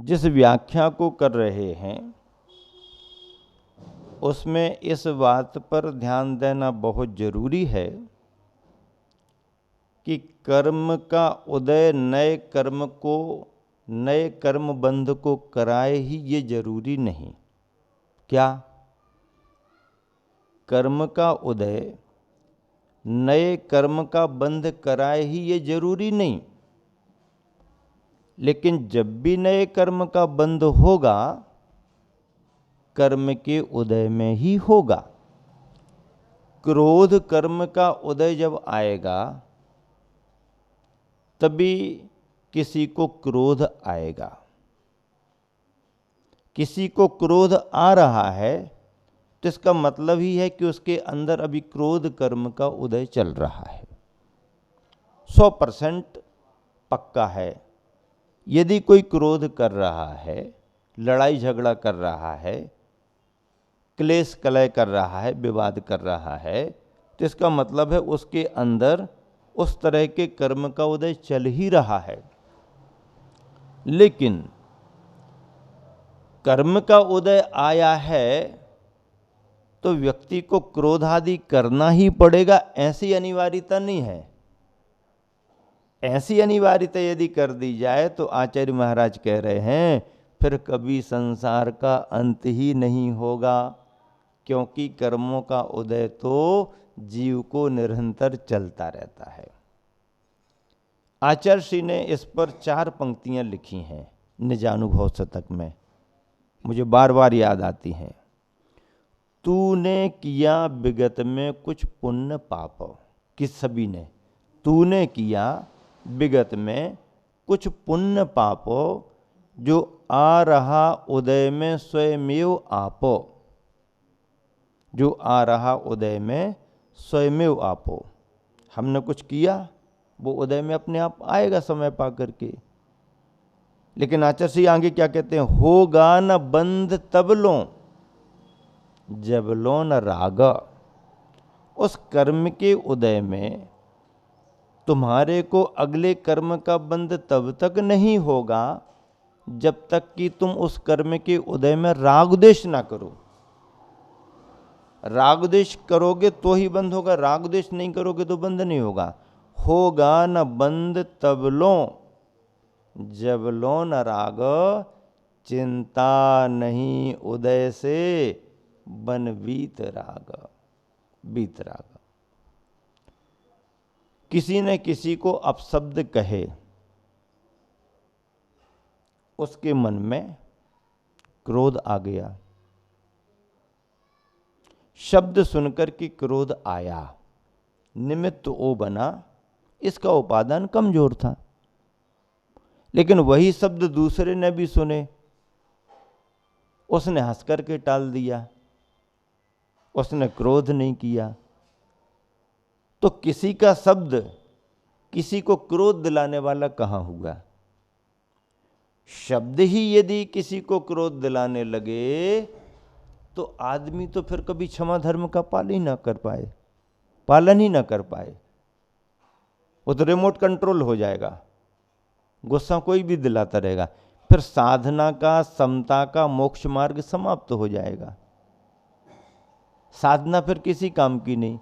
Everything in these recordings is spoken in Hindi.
जिस व्याख्या को कर रहे हैं उसमें इस बात पर ध्यान देना बहुत जरूरी है कि कर्म का उदय नए कर्म को, नए कर्म बंध को कराए ही ये जरूरी नहीं। क्या? कर्म का उदय नए कर्म का बंध कराए ही ये जरूरी नहीं, लेकिन जब भी नए कर्म का बंध होगा कर्म के उदय में ही होगा। क्रोध कर्म का उदय जब आएगा तभी किसी को क्रोध आएगा। किसी को क्रोध आ रहा है तो इसका मतलब ही है कि उसके अंदर अभी क्रोध कर्म का उदय चल रहा है। 100% पक्का है। यदि कोई क्रोध कर रहा है, लड़ाई झगड़ा कर रहा है, क्लेश कलह कर रहा है, विवाद कर रहा है, तो इसका मतलब है उसके अंदर उस तरह के कर्म का उदय चल ही रहा है। लेकिन कर्म का उदय आया है तो व्यक्ति को क्रोध आदि करना ही पड़ेगा, ऐसी अनिवार्यता नहीं है। ऐसी अनिवार्यता यदि कर दी जाए तो आचार्य महाराज कह रहे हैं फिर कभी संसार का अंत ही नहीं होगा, क्योंकि कर्मों का उदय तो जीव को निरंतर चलता रहता है। आचार्य श्री ने इस पर 4 पंक्तियां लिखी हैं निजानुभव शतक में, मुझे बार बार याद आती हैं। तूने किया विगत में कुछ पुण्य पाप, किस सभी ने, तूने किया विगत में कुछ पुण्य पाप जो आ रहा उदय में स्वयमेव आपो, जो आ रहा उदय में स्वयमेव आपो। हमने कुछ किया वो उदय में अपने आप आएगा समय पा करके। लेकिन आचार्य श्री आगे क्या कहते हैं, होगा न बंध तब लो जब लो न राग। उस कर्म के उदय में तुम्हारे को अगले कर्म का बंध तब तक नहीं होगा जब तक कि तुम उस कर्म के उदय में राग द्वेष ना करो। राग द्वेष करोगे तो ही बंध होगा, राग द्वेष नहीं करोगे तो बंध नहीं होगा। होगा न बंध तब लो जब लो न राग, चिंता नहीं उदय से बन बीत राग। बीत राग। किसी ने किसी को अपशब्द कहे, उसके मन में क्रोध आ गया, शब्द सुनकर के क्रोध आया, निमित्त वो बना, इसका उपादान कमजोर था। लेकिन वही शब्द दूसरे ने भी सुने, उसने हंस करके टाल दिया, उसने क्रोध नहीं किया। तो किसी का शब्द किसी को क्रोध दिलाने वाला कहाँ हुआ? शब्द ही यदि किसी को क्रोध दिलाने लगे तो आदमी तो फिर कभी क्षमा धर्म का पालन ही ना कर पाए, पालन ही ना कर पाए। वो तो रिमोट कंट्रोल हो जाएगा, गुस्सा कोई भी दिलाता रहेगा, फिर साधना का, समता का मोक्ष मार्ग समाप्त हो जाएगा। साधना फिर किसी काम की नहीं,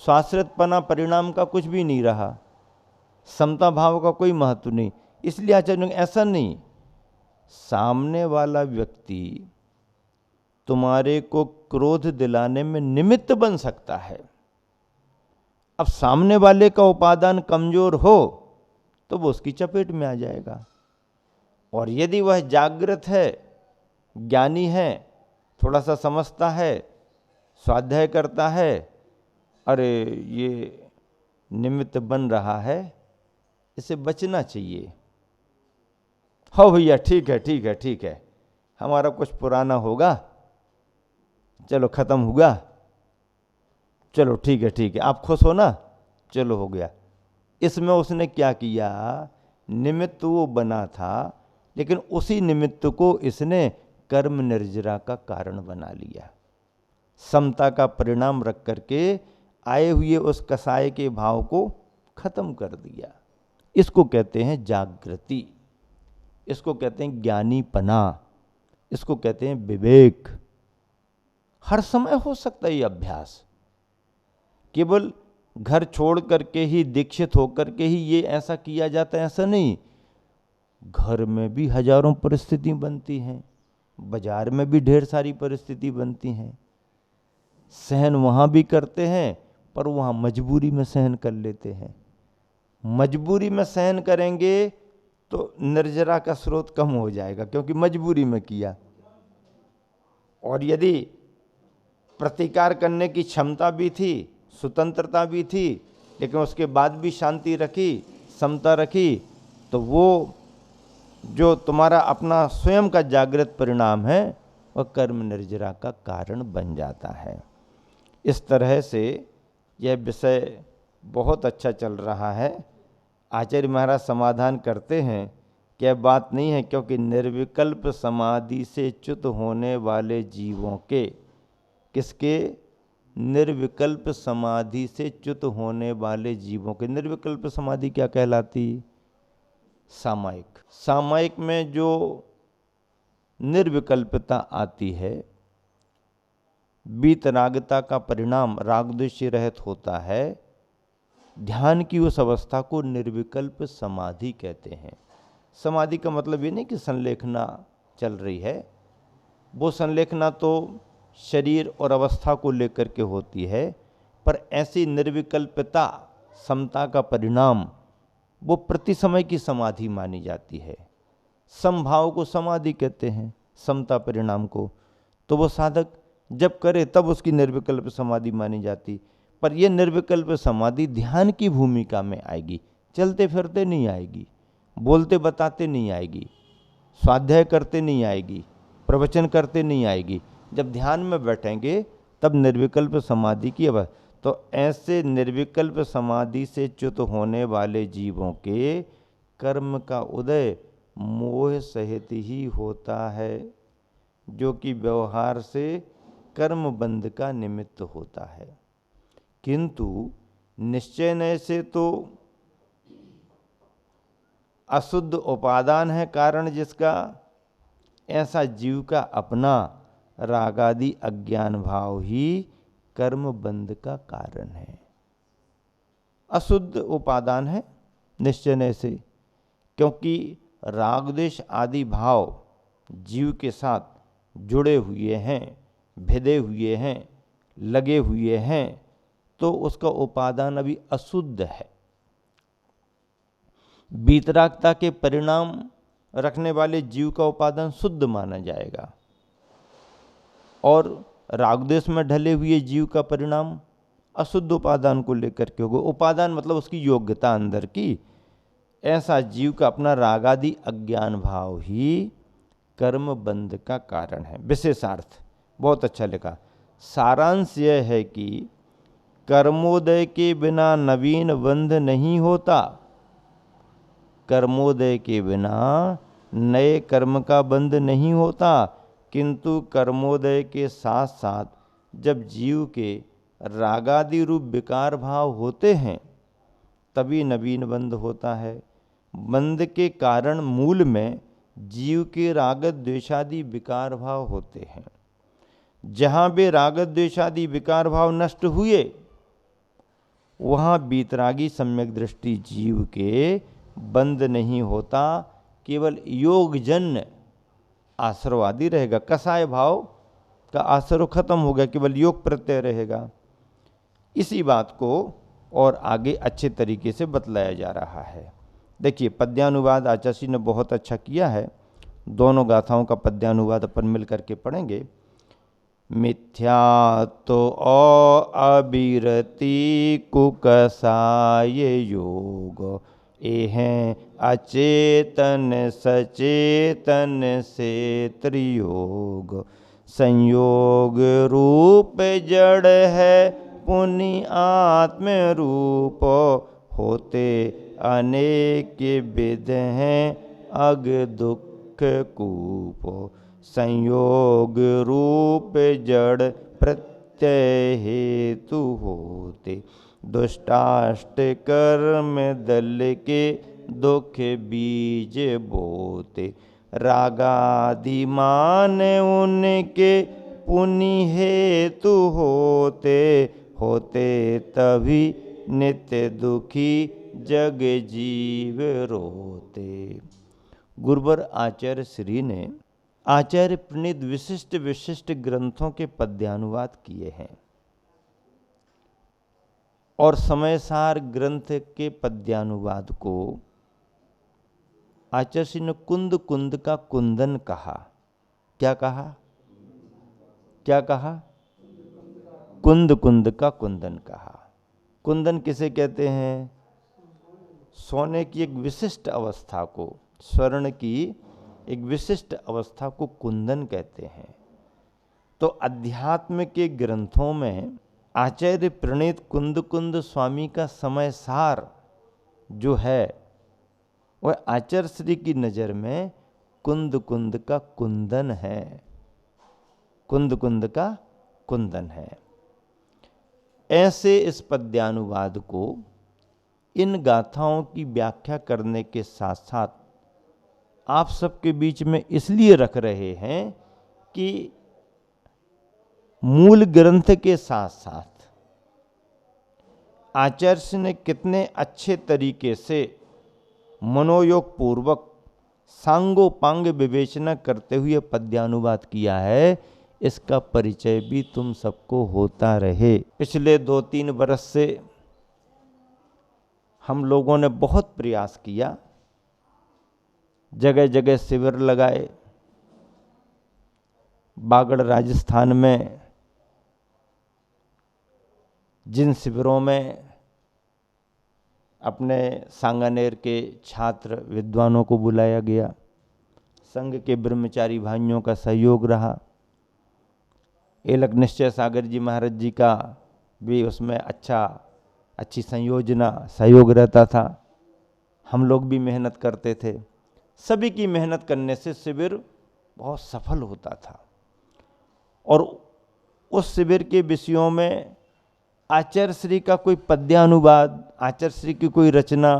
स्वाश्रितपना परिणाम का कुछ भी नहीं रहा, समता भाव का कोई महत्व नहीं। इसलिए आचार्य ऐसा नहीं, सामने वाला व्यक्ति तुम्हारे को क्रोध दिलाने में निमित्त बन सकता है। अब सामने वाले का उपादान कमजोर हो तो वो उसकी चपेट में आ जाएगा। और यदि वह जागृत है, ज्ञानी है, थोड़ा सा समझता है, स्वाध्याय करता है, अरे ये निमित्त बन रहा है, इसे बचना चाहिए। हो भैया ठीक है ठीक है ठीक है, हमारा कुछ पुराना होगा, चलो खत्म हुआ, चलो ठीक है, आप खुश हो ना, चलो हो गया। इसमें उसने क्या किया, निमित्त वो बना था, लेकिन उसी निमित्त को इसने कर्म निर्जरा का कारण बना लिया। समता का परिणाम रख करके आए हुए उस कसाय के भाव को खत्म कर दिया। इसको कहते हैं जागृति, इसको कहते हैं ज्ञानीपना, इसको कहते हैं विवेक। हर समय हो सकता है ये अभ्यास, केवल घर छोड़ करके ही, दीक्षित होकर के ही ये ऐसा किया जाता है ऐसा नहीं। घर में भी हजारों परिस्थिति बनती हैं, बाजार में भी ढेर सारी परिस्थिति बनती हैं। सहन वहाँ भी करते हैं, पर वहाँ मजबूरी में सहन कर लेते हैं। मजबूरी में सहन करेंगे तो निर्जरा का स्रोत कम हो जाएगा, क्योंकि मजबूरी में किया। और यदि प्रतिकार करने की क्षमता भी थी, स्वतंत्रता भी थी, लेकिन उसके बाद भी शांति रखी, समता रखी, तो वो जो तुम्हारा अपना स्वयं का जागृत परिणाम है वह कर्म निर्जरा का कारण बन जाता है। इस तरह से यह विषय बहुत अच्छा चल रहा है। आचार्य महाराज समाधान करते हैं कि यह बात नहीं है, क्योंकि निर्विकल्प समाधि से च्युत होने वाले जीवों के, किसके? निर्विकल्प समाधि से च्युत होने वाले जीवों के। निर्विकल्प समाधि क्या कहलाती? सामायिक। सामायिक में जो निर्विकल्पता आती है, वीतरागता का परिणाम रागद्वेष रहित होता है, ध्यान की उस अवस्था को निर्विकल्प समाधि कहते हैं। समाधि का मतलब ये नहीं कि संलेखना चल रही है, वो संलेखना तो शरीर और अवस्था को लेकर के होती है, पर ऐसी निर्विकल्पता, समता का परिणाम, वो प्रति समय की समाधि मानी जाती है। समभाव को समाधि कहते हैं, समता परिणाम को। तो वो साधक जब करे तब उसकी निर्विकल्प समाधि मानी जाती। पर यह निर्विकल्प समाधि ध्यान की भूमिका में आएगी, चलते फिरते नहीं आएगी, बोलते बताते नहीं आएगी, स्वाध्याय करते नहीं आएगी, प्रवचन करते नहीं आएगी। जब ध्यान में बैठेंगे तब निर्विकल्प समाधि की अवस्था। तो ऐसे निर्विकल्प समाधि से च्युत होने वाले जीवों के कर्म का उदय मोह सहित ही होता है, जो कि व्यवहार से कर्म बंध का निमित्त होता है। किंतु निश्चय से तो अशुद्ध उपादान है कारण जिसका, ऐसा जीव का अपना रागादि अज्ञान भाव ही कर्म बंध का कारण है। अशुद्ध उपादान है निश्चय से, क्योंकि रागद्वेष आदि भाव जीव के साथ जुड़े हुए हैं, भिदे हुए हैं, लगे हुए हैं, तो उसका उपादान अभी अशुद्ध है। वीतरागता के परिणाम रखने वाले जीव का उपादान शुद्ध माना जाएगा, और रागद्वेष में ढले हुए जीव का परिणाम अशुद्ध उपादान को लेकर के होगा। उपादान मतलब उसकी योग्यता अंदर की। ऐसा जीव का अपना रागादि अज्ञान भाव ही कर्म बंध का कारण है। विशेषार्थ बहुत अच्छा लिखा। सारांश यह है कि कर्मोदय के बिना नवीन बंध नहीं होता। कर्मोदय के बिना नए कर्म का बंध नहीं होता, किंतु कर्मोदय के साथ साथ जब जीव के रागादि रूप विकार भाव होते हैं तभी नवीन बंध होता है। बंध के कारण मूल में जीव के रागत द्वेषादि विकार भाव होते हैं। जहाँ भी रागत द्वेषादि विकार भाव नष्ट हुए, वहाँ वीतरागी सम्यक दृष्टि जीव के बंध नहीं होता, केवल योगजन्य आश्रव आदि रहेगा। कसाय भाव का आश्रव खत्म हो गया, केवल योग प्रत्यय रहेगा। इसी बात को और आगे अच्छे तरीके से बतलाया जा रहा है। देखिए, पद्यानुवाद आचार्य ने बहुत अच्छा किया है। दोनों गाथाओं का पद्यानुवाद अपन मिल करके पढ़ेंगे। मिथ्या तो अविरति कुकसाय योग, एहें अचेतन सचेतन से त्रियोग। संयोग रूप जड़ है पुनि आत्म रूप, होते अनेक विध हैं अग दुख कूप। संयोग रूप जड़ प्रत्यय हेतु होते, दुष्टाष्ट कर्म दल के दुख बीज बोते। रागादि मान उनके पुनि हेतु होते, होते तभी नित्य दुखी जग जीव रोते। गुरुवर आचार्य श्री ने आचार्य प्रणीत विशिष्ट विशिष्ट ग्रंथों के पद्यानुवाद किए हैं और समयसार ग्रंथ के पद्यानुवाद को आचार्य श्री ने कुंद कुंद का कुंदन कहा। क्या कहा? क्या कहा? कुंद कुंद का कुंदन कहा। कुंदन किसे कहते हैं? सोने की एक विशिष्ट अवस्था को, स्वर्ण की एक विशिष्ट अवस्था को कुंदन कहते हैं। तो अध्यात्म के ग्रंथों में आचार्य प्रणीत कुंद कुंद स्वामी का समय सार जो है वह आचार्य श्री की नज़र में कुंद कुंद का कुंदन है, कुंद कुंद का कुंदन है। ऐसे इस पद्यानुवाद को इन गाथाओं की व्याख्या करने के साथ साथ आप सबके बीच में इसलिए रख रहे हैं कि मूल ग्रंथ के साथ साथ आचार्य ने कितने अच्छे तरीके से मनोयोग पूर्वक सांगोपांग विवेचना करते हुए पद्यानुवाद किया है, इसका परिचय भी तुम सबको होता रहे। पिछले 2-3 वर्ष से हम लोगों ने बहुत प्रयास किया, जगह जगह शिविर लगाए। बागड़ राजस्थान में जिन शिविरों में अपने सांगानेर के छात्र विद्वानों को बुलाया गया, संघ के ब्रह्मचारी भाइयों का सहयोग रहा। एलक निश्चय सागर जी महाराज जी का भी उसमें अच्छी संयोजना सहयोग रहता था। हम लोग भी मेहनत करते थे। सभी की मेहनत करने से शिविर बहुत सफल होता था और उस शिविर के विषयों में आचार्य श्री का कोई पद्यानुवाद, आचार्य श्री की कोई रचना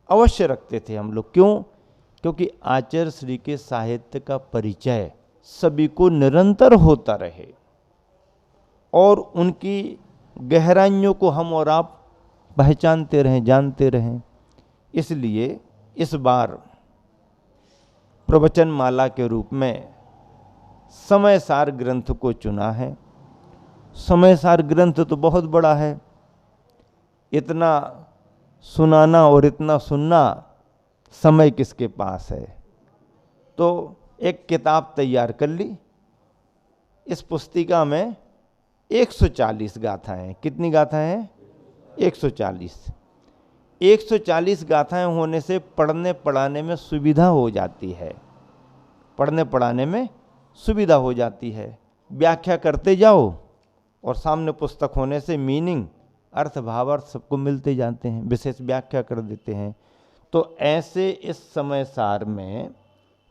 अवश्य रखते थे हम लोग। क्यों? क्योंकि आचार्य श्री के साहित्य का परिचय सभी को निरंतर होता रहे और उनकी गहराइयों को हम और आप पहचानते रहें, जानते रहें। इसलिए इस बार प्रवचन माला के रूप में समयसार ग्रंथ को चुना है। समयसार ग्रंथ तो बहुत बड़ा है, इतना सुनाना और इतना सुनना समय किसके पास है। तो एक किताब तैयार कर ली। इस पुस्तिका में 140 गाथाएं। कितनी गाथाएं हैं? 140। 140 गाथाएं होने से पढ़ने पढ़ाने में सुविधा हो जाती है, पढ़ने पढ़ाने में सुविधा हो जाती है। व्याख्या करते जाओ और सामने पुस्तक होने से मीनिंग, अर्थ, भावार्थ सबको मिलते जाते हैं, विशेष व्याख्या कर देते हैं। तो ऐसे इस समय सार में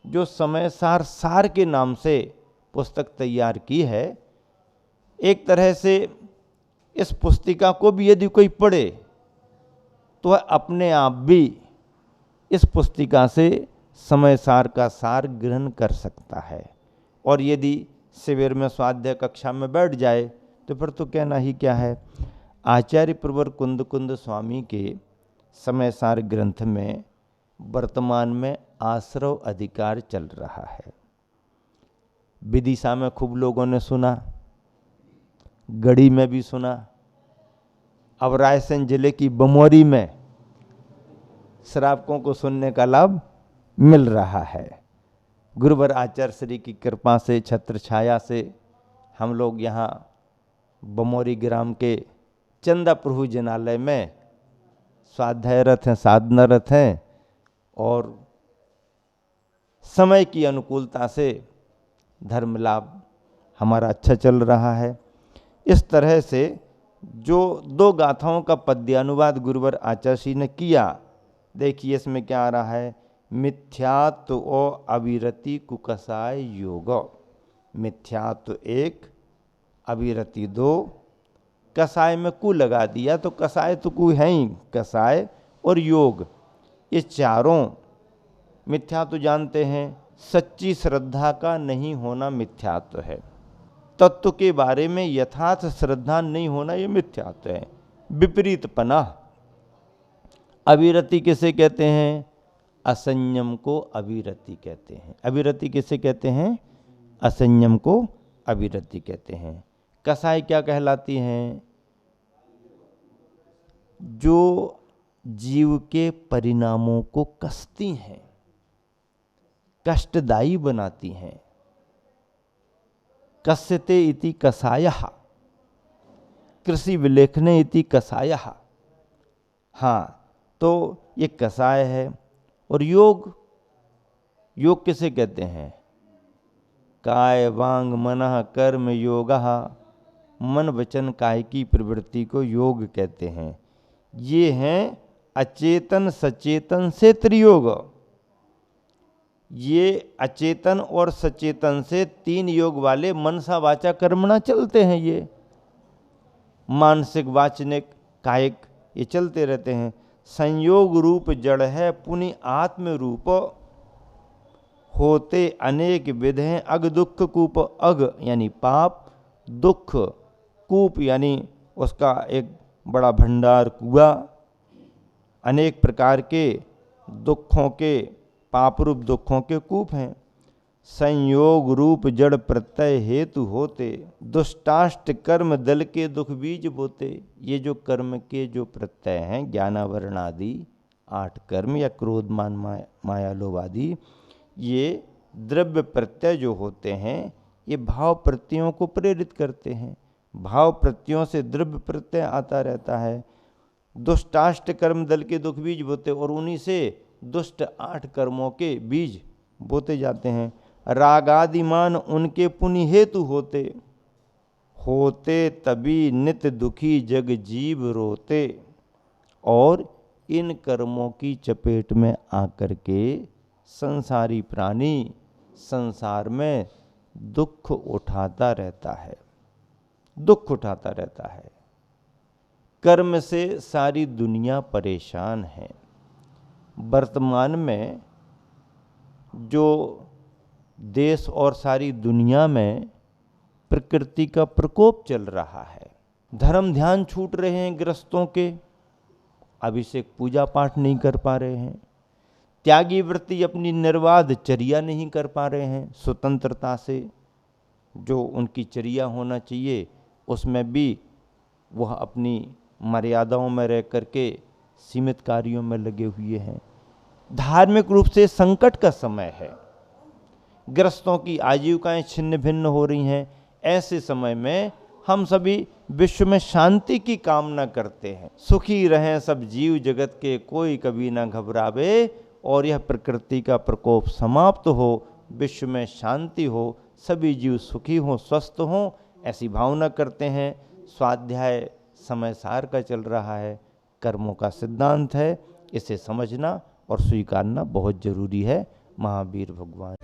जो समय सार सार के नाम से पुस्तक तैयार की है, एक तरह से इस पुस्तिका को भी यदि कोई पढ़े तो वह अपने आप भी इस पुस्तिका से समय सार का सार ग्रहण कर सकता है। और यदि शिविर में स्वाध्याय कक्षा में बैठ जाए तो फिर तो कहना ही क्या है। आचार्य प्रवर कुंद कुंद स्वामी के समय सार ग्रंथ में वर्तमान में आश्रव अधिकार चल रहा है। विदिशा में खूब लोगों ने सुना, गढ़ी में भी सुना, अब रायसेन जिले की बमोरी में श्रावकों को सुनने का लाभ मिल रहा है। गुरुवर आचार्य श्री की कृपा से, छत्र छाया से हम लोग यहाँ बमोरी ग्राम के चंदा प्रभु जनालय में स्वाध्यायरत हैं, साधनारत हैं और समय की अनुकूलता से धर्म लाभ हमारा अच्छा चल रहा है। इस तरह से जो 2 गाथाओं का पद्यानुवाद गुरुवर आचार्य श्री ने किया, देखिए इसमें क्या आ रहा है। मिथ्यात्व और अविरति कुकसाय योग। मिथ्यात्व 1, अविरति 2, कसाय में कु लगा दिया तो कसाय तो कु है ही, कसाय और योग, ये चारों मिथ्यात्व जानते हैं। सच्ची श्रद्धा का नहीं होना मिथ्यात्व है। तत्व के बारे में यथार्थ श्रद्धा नहीं होना ये मिथ्यात्व है। विपरीतपना। अविरति किसे कहते हैं? असंयम को अविरति कहते हैं। अविरति किसे कहते हैं? असंयम को अविरति कहते हैं। कसाई क्या कहलाती हैं? जो जीव के परिणामों को कसती हैं, कष्टदायी बनाती हैं। कस्यते इति कसायः, कृषि विलेखने इति कसायः। हाँ, तो ये कसाय है। और योग, योग किसे कहते हैं? काय वांग मनः कर्म योगः, मन वचन काय की प्रवृत्ति को योग कहते हैं। ये हैं अचेतन सचेतन से त्रियोग। ये अचेतन और सचेतन से तीन योग वाले मनसा वाचा कर्मणा चलते हैं। ये मानसिक वाचनिक कायिक ये चलते रहते हैं। संयोग रूप जड़ है पुनि आत्म रूप, होते अनेक विध हैं अग दुख कूप। अग यानी पाप, दुख, कूप यानी उसका एक बड़ा भंडार कुआ। अनेक प्रकार के दुखों के, पाप रूप दुखों के कूप हैं। संयोग रूप जड़ प्रत्यय हेतु होते, दुष्टाष्ट कर्म दल के दुख बीज बोते। ये जो कर्म के जो प्रत्यय हैं, ज्ञानावरण आदि 8 कर्म या क्रोध मान माया लोभ आदि, ये द्रव्य प्रत्यय जो होते हैं, ये भाव प्रत्ययों को प्रेरित करते हैं। भाव प्रत्ययों से द्रव्य प्रत्यय आता रहता है। दुष्टाष्ट कर्म दल के दुख बीज बोते, और उन्हीं से दुष्ट 8 कर्मों के बीज बोते जाते हैं। रागादिमान उनके पुण्य हेतु होते, होते तभी नित दुखी जग जीव रोते। और इन कर्मों की चपेट में आकर के संसारी प्राणी संसार में दुख उठाता रहता है, दुख उठाता रहता है। कर्म से सारी दुनिया परेशान है। वर्तमान में जो देश और सारी दुनिया में प्रकृति का प्रकोप चल रहा है, धर्म ध्यान छूट रहे हैं गृहस्थों के, अभिषेक पूजा पाठ नहीं कर पा रहे हैं, त्यागी वृत्ति अपनी निर्वाध चर्या नहीं कर पा रहे हैं। स्वतंत्रता से जो उनकी चर्या होना चाहिए उसमें भी वह अपनी मर्यादाओं में रह करके सीमित कार्यों में लगे हुए हैं। धार्मिक रूप से संकट का समय है। ग्रस्तों की आजीविकाएं छिन्न भिन्न हो रही हैं। ऐसे समय में हम सभी विश्व में शांति की कामना करते हैं। सुखी रहें सब जीव जगत के, कोई कभी ना घबरावे, और यह प्रकृति का प्रकोप समाप्त हो, विश्व में शांति हो, सभी जीव सुखी हों, स्वस्थ हों, ऐसी भावना करते हैं। स्वाध्याय समय सार का चल रहा है, कर्मों का सिद्धांत है। इसे समझना और स्वीकारना बहुत जरूरी है। महावीर भगवान।